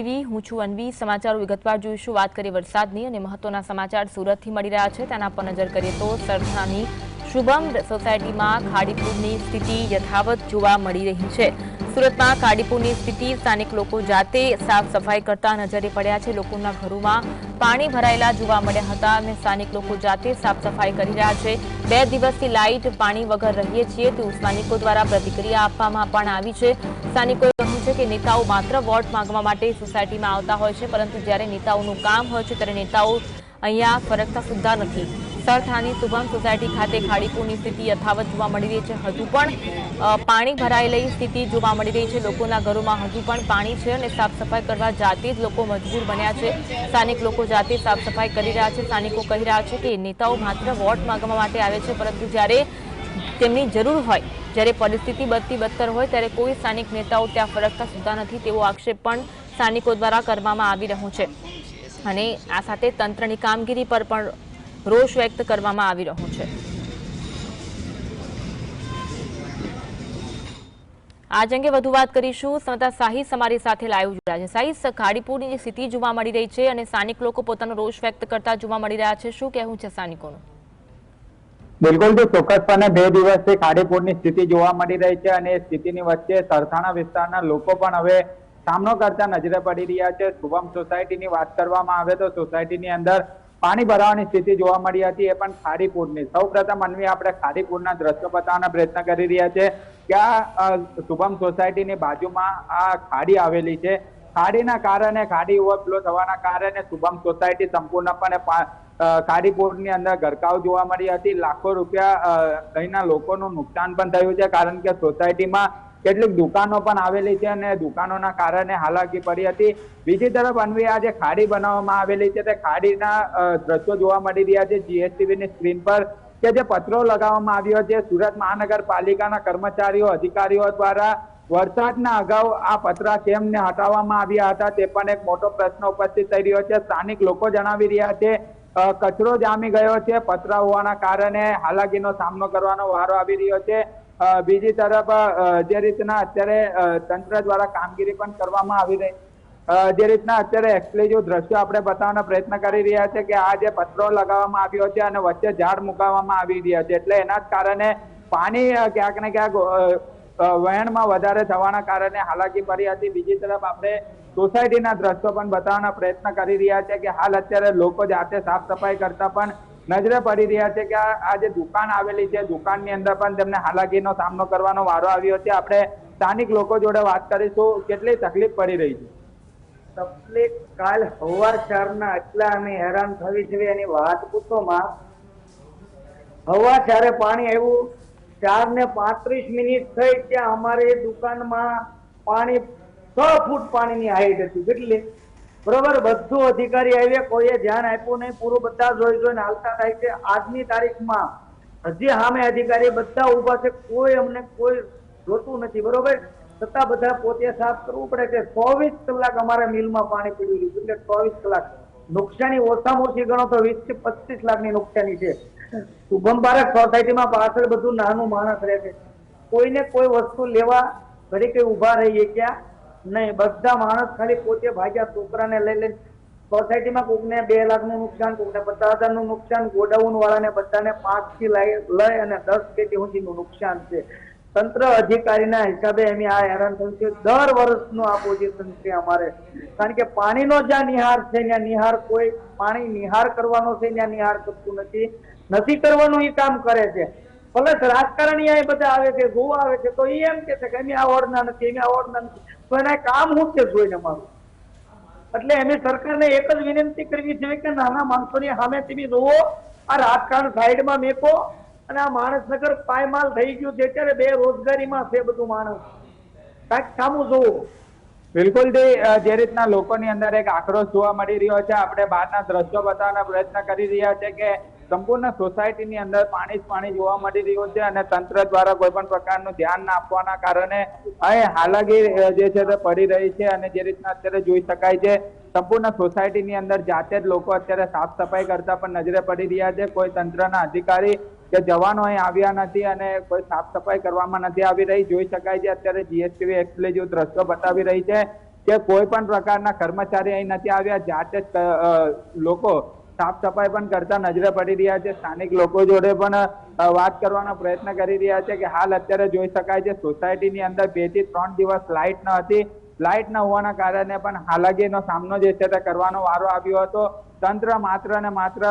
હું છું અન્વી। સમાચારો વિગતવાર જોઈશું। વાત કરીએ વરસાદની અને મહત્વના સમાચાર સુરતથી મળી રહ્યા છે તેના પર નજર કરીએ તો સરથાણાની શુભમ સોસાયટીમાં ખાડીપુરની સ્થિતિ યથાવત જોવા મળી રહી છે। સુરતમાં ખાડીપુરની સ્થિતિ સ્થાનિક લોકો જાતે સાફ સફાઈ કરતા નજરે પડ્યા છે। લોકોના ઘરોમાં પાણી ભરાયેલા જોવા મળ્યા હતા અને સ્થાનિક લોકો જાતે સાફ સફાઈ કરી રહ્યા છે। 2 દિવસથી લાઇટ પાણી વગર રહીએ છીએ તેવું સ્થાનિકો દ્વારા પ્રતિક્રિયા આપવામાં પણ આવી છે। સ્થાનિકોએ કહ્યું છે કે નેતાઓ માત્ર વોટ માંગવા માટે સોસાયટીમાં આવતા હોય છે, પરંતુ જ્યારે નેતાઓનું કામ હોય છે ત્યારે નેતાઓ અહીંયા ફરકતા સુદ્ધા નથી। સરથાણાની શુભમ સોસાયટી ખાતે ખાડીપુરની સ્થિતિ યથાવત જોવા મળી રહી છે। હજુ પણ પાણી ભરાયેલી સ્થિતિ જોવા મળી રહી છે। લોકોના ઘરોમાં હજુ પણ પાણી છે અને સાફ સફાઈ કરવા જાતે જ લોકો મજબૂર બન્યા છે। સ્થાનિક લોકો જાતે સાફ સફાઈ કરી રહ્યા છે। સ્થાનિકો કહી રહ્યા છે કે નેતાઓ માત્ર વોટ માંગવા માટે આવે છે, પરંતુ જ્યારે તેમની જરૂર હોય, જ્યારે પરિસ્થિતિ બદતર હોય ત્યારે કોઈ સ્થાનિક નેતાઓ ત્યાં ફરકતા સુદ્ધા નથી તેવો આક્ષેપ પણ સ્થાનિકો દ્વારા કરવામાં આવી રહ્યો છે અને આ સાથે તંત્રની કામગીરી પર પણ રોષ વ્યક્ત કરવામાં આવી રહ્યો છે। આજ અંગે વધુ વાત કરીશું। સંવાદદાતા સાહિસ અમારી સાથે લાઈવ જોડાયા છે। સાહિસ, ખાડીપુરની સ્થિતિ જોવા મળી રહી છે અને સ્થાનિક લોકો પોતાનો રોષ વ્યક્ત કરતા જોવા મળી રહ્યા છે, શું કહેવું છે સ્થાનિકોનું? બિલકુલ તો ચોક્કસપણે 2 દિવસથી ખાડીપુરની સ્થિતિ જોવા મળી રહી છે અને એ સ્થિતિની વચ્ચે સરથાણા વિસ્તારના લોકો પણ હવે સામનો કરતા નજરે પડી રહ્યા છે। શુભમ સોસાયટીની વાત કરવામાં આવે તો સોસાયટીની અંદર પાણી ભરાવાની સ્થિતિ જોવા મળી હતી, એ પણ ખાડીપુરની। સૌપ્રથમ અન્વી આપણે ખાડીપુરના દ્રશ્યો બતાવવાના પ્રયત્ન કરી રહ્યા છે કે આ શુભમ સોસાયટીની બાજુમાં આ ખાડી આવેલી છે। ખાડીના કારણે, ખાડી ઓવરફ્લો થવાના કારણે શુભમ સોસાયટી સંપૂર્ણપણે ખાડીપુરની અંદર ગરકાવ જોવા મળી હતી। લાખો રૂપિયા અહીંના લોકોનું નુકસાન પણ થયું છે, કારણ કે સોસાયટીમાં કેટલીક દુકાનો પણ આવેલી છે અને દુકાનોના કારણે હાલાકી પડી હતી। બીજી તરફ અન્વી આ જે ખાડી બનાવવામાં આવેલી છે તે ખાડીના દ્રશ્યો જોવા મળી રહ્યા છે જીએસટીવીની સ્ક્રીન પર, કે જે પત્રો લગાવવામાં આવ્યો છે સુરત મહાનગરપાલિકાના કર્મચારીઓ, અધિકારીઓ દ્વારા। વરસાદના અગાઉ આ પતરા કેમ ને હટાવવામાં આવ્યા હતા તે પણ એક મોટો પ્રશ્ન ઉપસ્થિત થઈ રહ્યો છે। સ્થાનિક લોકો જણાવી રહ્યા છે કચરો જામી ગયો છે, પતરા હોવાના કારણે હાલાકીનો સામનો કરવાનો વારો આવી રહ્યો છે। બીજી તરફ જે રીતના અત્યારે તંત્ર દ્વારા કામગીરી પણ કરવામાં આવી રહી, જે રીતના અત્યારે એક્સક્લુઝિવ દ્રશ્યો આપણે બતાવવાનો પ્રયત્ન કરી રહ્યા છે કે આ જે પતરો લગાવવામાં આવ્યો છે અને વચ્ચે ઝાડ મુકાવવામાં આવી રહ્યા છે, એટલે એના જ કારણે પાણી ક્યાંક ને ક્યાંક વહેણમાં વધારે થવાના કારણે હાલાકી પડી હતી। બીજી તરફ આપણે સોસાયટીના દ્રશ્યો પણ બતાવવાના પ્રયત્ન કરી રહ્યા છે કે હાલ અત્યારે લોકો જાતે સાફ સફાઈ કરતા પણ નજરે પડી રહ્યા છે કે આ જે દુકાન આવેલી છે, દુકાનની અંદર પણ તેમને હાલાકીનો સામનો કરવાનો વારો આવ્યો છે। આપણે સ્થાનિક લોકો જોડે વાત કરીશું, કેટલી તકલીફ પડી રહી છે? તકલીફ કાલ સવાર 4ના એટલા અમે હેરાન થવી જોઈએ એની વાત પૂછોમાં। સવાર 4 પાણી આવ્યું, 4:35 થઈ ત્યાં અમારી દુકાનમાં પાણી 6 ફૂટ પાણીની હાઈટ હતી, કેટલી બરોબર। બધું અધિકારી આવ્યા, કોઈએ ધ્યાન આપ્યું નહીં, પૂરું બધા જોઈને હાલતા થાય છે। આજની તારીખમાં હજી સામે અધિકારી બધા ઉભા છે, કોઈ અમને કોઈ જોતું નથી, બરોબર। છતાં બધા પોતે સાફ કરવું પડે છે। 24 કલાક અમારે મિલમાં પાણી પીડ્યું હતું, એટલે 24 કલાક નુકસાની ઓછામાં ઓછી ગણો તો 20 થી 25 લાખની નુકસાની છે। શુભમ ભારત સોસાયટીમાં પાછળ બધું નાનું માણસ રહે છે, કોઈને કોઈ વસ્તુ લેવા ઘડી કઈ ઉભા રહીએ ક્યાં નહીં, બધા માણસ ખાલી પોતે ભાગ્યા, છોકરાને લઈ લઈને સોસાયટીમાં કોકને 2 લાખનું નુકસાન, કોકને 50,000નું નુકસાન, ગોડાઉન વાળાને બધાને 5 થી લઈ અને 10 પેટી સુધીનું નુકસાન છે। તંત્ર અધિકારીના હિસાબે અમે આ હેરાન થયું છે। દર વર્ષનું આ પોઝિશન છે અમારે, કારણ કે પાણીનો જ્યાં નિહાર છે ત્યાં નિહાર કોઈ પાણી નિહાર કરવાનો છે ત્યાં નિહાર કરતું નથી કરવાનું, એ કામ કરે છે। પ્લસ રાજકારણી એ બધા આવે છે, જોવા આવે છે, તો એ એમ કે છે કે અમે આવડના નથી, અમે આવડના નથી, તો એના કામ શું છે જોઈને અમારું? એટલે અમે સરકારને એક જ વિનંતી કરવી જોઈએ કે નાના માણસોની સામે તમે જોવો, આ રાજકારણ સાઈડમાં મેકો અને આ માણસ નગર પાયમાલ થઈ ગયું છે, અત્યારે બેરોજગારીમાં છે બધું માણસ, કાંઈક સામું જોવું। બિલકુલ જે રીતના લોકોની અંદર એક આક્રોશ જોવા મળી રહ્યો છે, આપણે બહારના દ્રશ્યો બતાવવાના પ્રયત્ન કરી રહ્યા છે કે સંપૂર્ણ સોસાયટીની અંદર પાણી જોવા મળી રહ્યું છે અને તંત્ર દ્વારા કોઈ પણ પ્રકારનું ધ્યાન ના આપવાના કારણે અહીં હાલાકી જે છે તે પડી રહી છે। અને જે રીતના અત્યારે જોઈ શકાય છે સંપૂર્ણ સોસાયટીની અંદર જાતે જ લોકો અત્યારે સાફ સફાઈ કરતા પણ નજરે પડી રહ્યા છે। કોઈ તંત્રના અધિકારી કે જવાનો અહીં આવ્યા નથી અને કોઈ સાફ સફાઈ કરવામાં નથી આવી રહી। જોઈ શકાય છે અત્યારે જીએસટીવી એક્સક્લુઝિવ દ્રશ્યો બતાવી રહી છે કે કોઈ પણ પ્રકારના કર્મચારી અહીં નથી આવ્યા, જાતે જ લોકો સાફ સફાઈ પણ કરતા નજરે પડી રહ્યા છે। સ્થાનિક લોકો જોડે પણ વાત કરવાનો પ્રયત્ન કરી રહ્યા છે કે હાલ અત્યારે જોઈ શકાય છે સોસાયટીની અંદર 2 થી 3 દિવસ લાઇટ ન હતી। લાઇટ ન હોવાના કારણે પણ હાલાકીનો સામનો જે છે તે કરવાનો વારો આવ્યો હતો। તંત્ર માત્ર ને માત્ર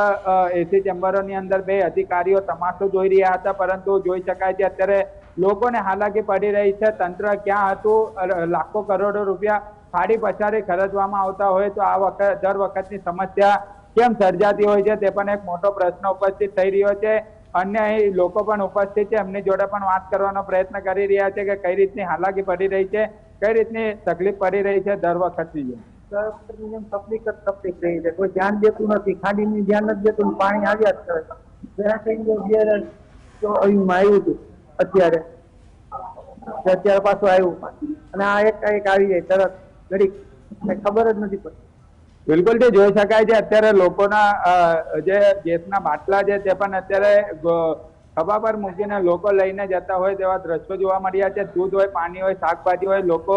એસી ચેમ્બરોની અંદર 2 અધિકારીઓ તમાશો જોઈ રહ્યા હતા, પરંતુ જોઈ શકાય છે અત્યારે લોકોને હાલાકી પડી રહી છે। તંત્ર ક્યાં હતું? લાખો કરોડો રૂપિયા ફાડી પછાડી ખર્ચવામાં આવતા હોય તો આ વખત દર વખતની સમસ્યા કેમ સર્જાતી હોય છે તે પણ એક મોટો પ્રશ્ન ઉપસ્થિત થઈ રહ્યો છે। અન્ય અહીં લોકો પણ ઉપસ્થિત છે, એમની જોડે પણ વાત કરવાનો પ્રયત્ન કરી રહ્યા છે કે કઈ રીતની હાલાકી પડી રહી છે, કઈ રીતની તકલીફ પડી રહી છે દર વખતની જેમ। તકલીફ રહી છે, કોઈ ધ્યાન દેતું નથી, ખાડીની ધ્યાન નથી દેતું, પાણી આવ્યા જ કરે। આવ્યું હતું અત્યારે પાછું આવ્યું અને આ એક આવી જાય તરત ઘડીક, કઈ ખબર જ નથી પડતી। બિલકુલ થી જોઈ શકાય છે અત્યારે લોકોના જે ગેસના બાટલા છે તે પણ અત્યારે ખભા પર મૂકીને લોકો લઈને જતા હોય તેવા દ્રશ્યો જોવા મળ્યા છે। દૂધ હોય, પાણી હોય, શાકભાજી હોય, લોકો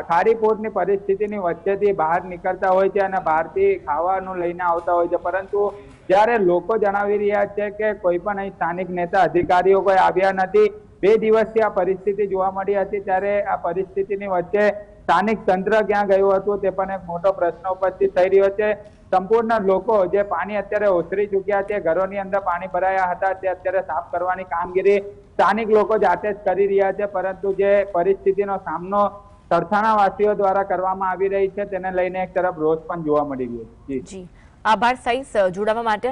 ખાડીપોટની પરિસ્થિતિની વચ્ચેથી બહાર નીકળતા હોય છે અને બહારથી ખાવાનું લઈને આવતા હોય છે, પરંતુ જ્યારે લોકો જણાવી રહ્યા છે કે કોઈ પણ અહીં સ્થાનિક નેતા અધિકારીઓ કોઈ આવ્યા નથી। 2 દિવસથી આ પરિસ્થિતિ જોવા મળી હતી, ત્યારે આ પરિસ્થિતિની વચ્ચે સ્થાનિક તંત્ર ક્યાં ગયું હતું તે પણ એક મોટો પ્રશ્ન ઉપસ્થિત થઈ રહ્યો છે। સંપૂર્ણ લોકો જે પાણી અત્યારે ઓસરી ચૂક્યા છે, ઘરોની અંદર પાણી ભરાયા હતા, તે અત્યારે સાફ કરવાની કામગીરી સ્થાનિક લોકો જાતે જ કરી રહ્યા છે, પરંતુ જે પરિસ્થિતિનો સામનો સરથાણાવાસીઓ દ્વારા કરવામાં આવી રહી છે તેને લઈને એક તરફ રોષ પણ જોવા મળી રહ્યો છે। જી, આભાર સાઈસ જોડાવા માટે।